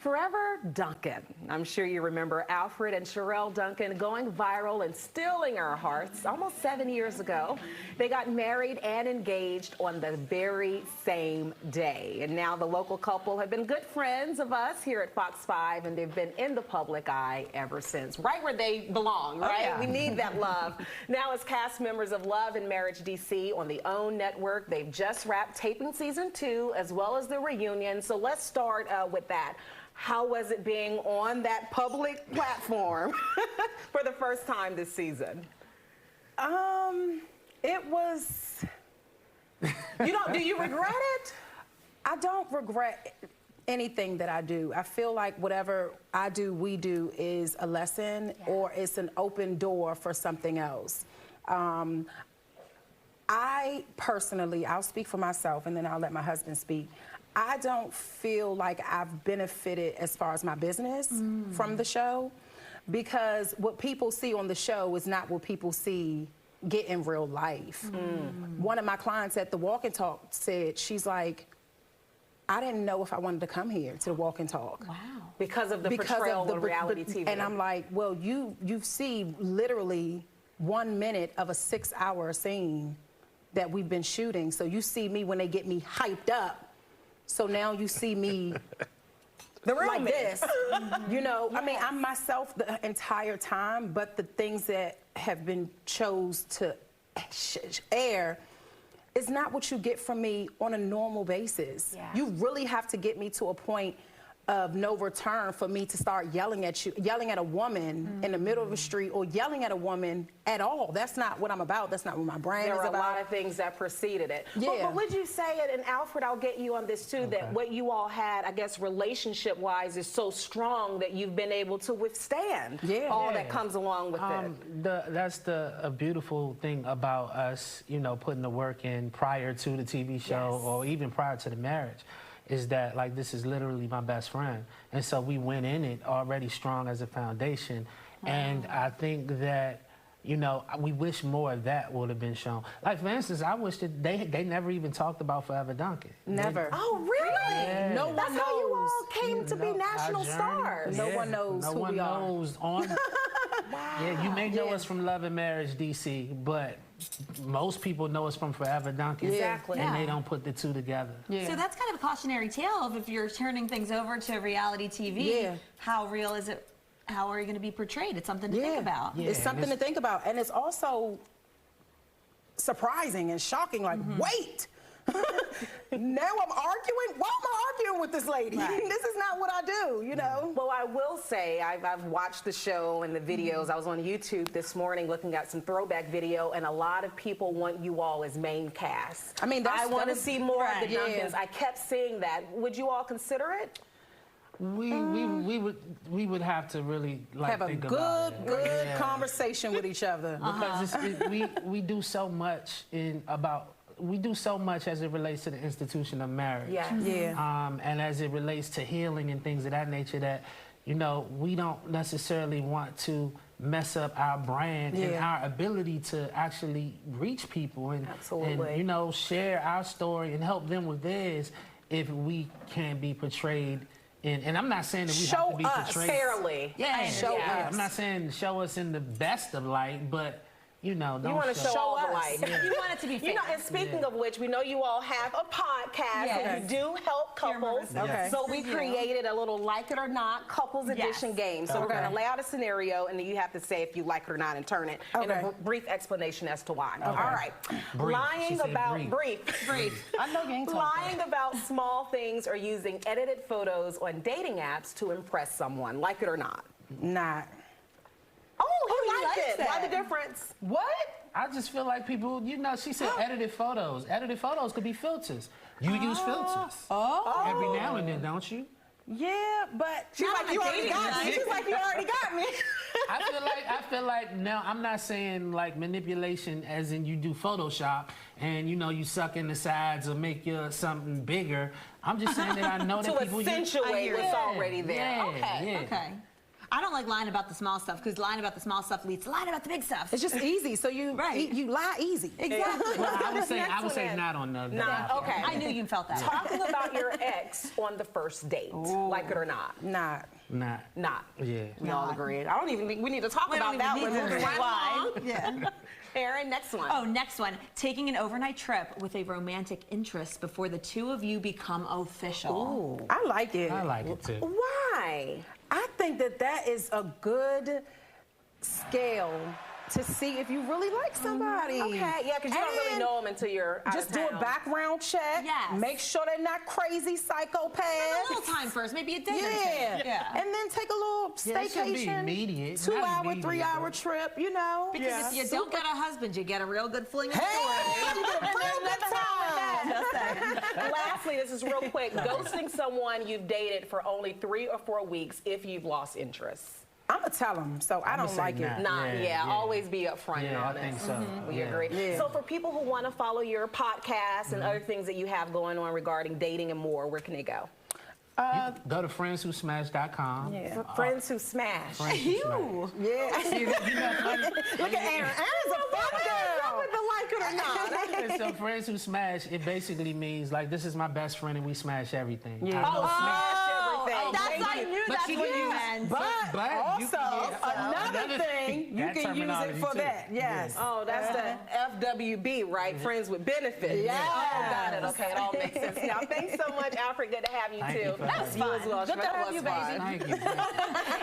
Forever Duncan. I'm sure you remember Alfred and Sherrell Duncan going viral and stealing our hearts almost 7 years ago. They got married and engaged on the very same day. And now the local couple have been good friends of us here at Fox 5, and they've been in the public eye ever since. Right where they belong, right? Oh, yeah. We need that love. Now as cast members of Love and Marriage DC on the OWN network, they've just wrapped taping season 2 as well as the reunion. So let's start with that. How was it being on that public platform for the first time this season? It was. Do you regret it? I don't regret anything that I do. I feel like whatever I do, we do is a lesson, or it's an open door for something else. I personally, I'll speak for myself and then I'll let my husband speak. I don't feel like I've benefited as far as my business from the show, because what people see on the show is not what people see get in real life. One of my clients at the Walk and Talk said, she's like, I didn't know if I wanted to come here to the Walk and Talk. Wow. Because of the portrayal on reality TV. And I'm like, well, you see literally 1 minute of a 6-hour scene that we've been shooting. So you see me when they get me hyped up. So now you see me like this, you know. Yes. I mean, I'm myself the entire time, but the things that have been chose to air is not what you get from me on a normal basis. Yeah. You really have to get me to a point of no return for me to start yelling at you, yelling at a woman in the middle of the street, or yelling at a woman at all. That's not what I'm about. That's not what my brand is about. There are a lot of things that preceded it. Yeah. But would you say it, and Alfred, I'll get you on this too, that what you all had, I guess, relationship-wise is so strong that you've been able to withstand all that comes along with it. That's a beautiful thing about us, you know, putting the work in prior to the TV show or even prior to the marriage, is that, like, this is literally my best friend. And so we went in it already strong as a foundation. And I think that, you know, we wish more of that would have been shown. Like, for instance, I wish that they never even talked about Forever Duncan. Never. Oh, really? Yeah. No one knows. That's how you all came to be national stars. No one knows who we are. No one knows on. Yeah, you may know us from Love and Marriage DC, but most people know us from Forever Duncan. Exactly. And they don't put the two together. Yeah. So that's kind of a cautionary tale of, if you're turning things over to reality TV, how real is it? How are you going to be portrayed? It's something to think about. Yeah, it's something to think about. And it's also surprising and shocking, like, wait. Now I'm arguing? Why am I arguing with this lady? Right. This is not what I do, you know? Well, I will say, I've watched the show and the videos. I was on YouTube this morning looking at some throwback video, and a lot of people want you all as main cast. I mean, I want to see more of the Duncans. I kept seeing that. Would you all consider it? We would have to really, like, have a think good about it. conversation with each other. Because we do so much we do so much as it relates to the institution of marriage. And as it relates to healing and things of that nature, that, you know, we don't necessarily want to mess up our brand and our ability to actually reach people and, you know, share our story and help them with theirs if we can be portrayed. And I'm not saying that we have to be portrayed fairly. Show us. I'm not saying show us in the best of light, but, you know, don't you want to show all the light. You want it to be fair. You know, and speaking of which, we know you all have a podcast and you do help couples. So we created a little Like It or Not Couples Edition game. So we're going to lay out a scenario, and then you have to say if you like it or not and turn it, and a brief explanation as to why. All right. Lying about brief. I know you ain't talking. Lying about small things or using edited photos on dating apps to impress someone. Like it or not? Not. Oh, he liked it. Why the difference? What? I just feel like people, you know, she said edited photos. Edited photos could be filters. You use filters. Every now and then, don't you? Yeah, but she's like, you already got me. She's like, you already got me. I feel like now, I'm not saying like manipulation as in you do Photoshop and, you know, you suck in the sides or make your something bigger. I'm just saying that I know that people to accentuate what's already there. Okay. I don't like lying about the small stuff because lying about the small stuff leads to lying about the big stuff. It's just easy, so you you lie easy. Exactly. Well, I would say not on the. Not, okay. I knew you felt that. Talking about your ex on the first date, like it or not. Not. Not. Yeah. We all agree. I don't even think we need to talk about that one. Moving right along. Yeah. Aaron, next one. Oh, next one. Taking an overnight trip with a romantic interest before the two of you become official. Ooh, I like it. I like it too. Why? I think that is a good scale to see if you really like somebody. Okay, yeah, because you don't really know them until you're out just of do town. a background check. Yes. Make sure they're not crazy psychopaths. A little time first, maybe a day or two. Yeah. And then take a little Yeah, it should be staycation. immediate, 2 not hour, immediate, 3 hour but- trip, you know. Because if you don't get a husband, you get a real good fling of Hey, you get a real good time. Lastly, this is real quick. Ghosting someone you've dated for only 3 or 4 weeks if you've lost interest. I'm going to tell them, so I don't say like it. nah. Yeah. Always be upfront and Yeah, I honest. think so. We Yeah. agree. Yeah. So for people who want to follow your podcast and other things that you have going on regarding dating and more, where can they go? Go to friendswhosmash.com. Yeah. Friends Who Smash. Friends Who Smash. Yeah. Look at Aaron. Aaron's a fun girl. Whether like it or not. And so Friends Who Smash, it basically means like this is my best friend and we smash everything. Yeah. Smash everything. I knew that's what you meant. But you Also, can get another thing, you that can use it terminology for too. that. Yes. Oh, that's the FWB, right? Friends with benefits. Yes. Oh, got it. Okay, it all makes sense now. Thanks so much, Alfred. Good to have you Thank too. you for having me. You as well. Good to have you, That was fun. baby. Thank you.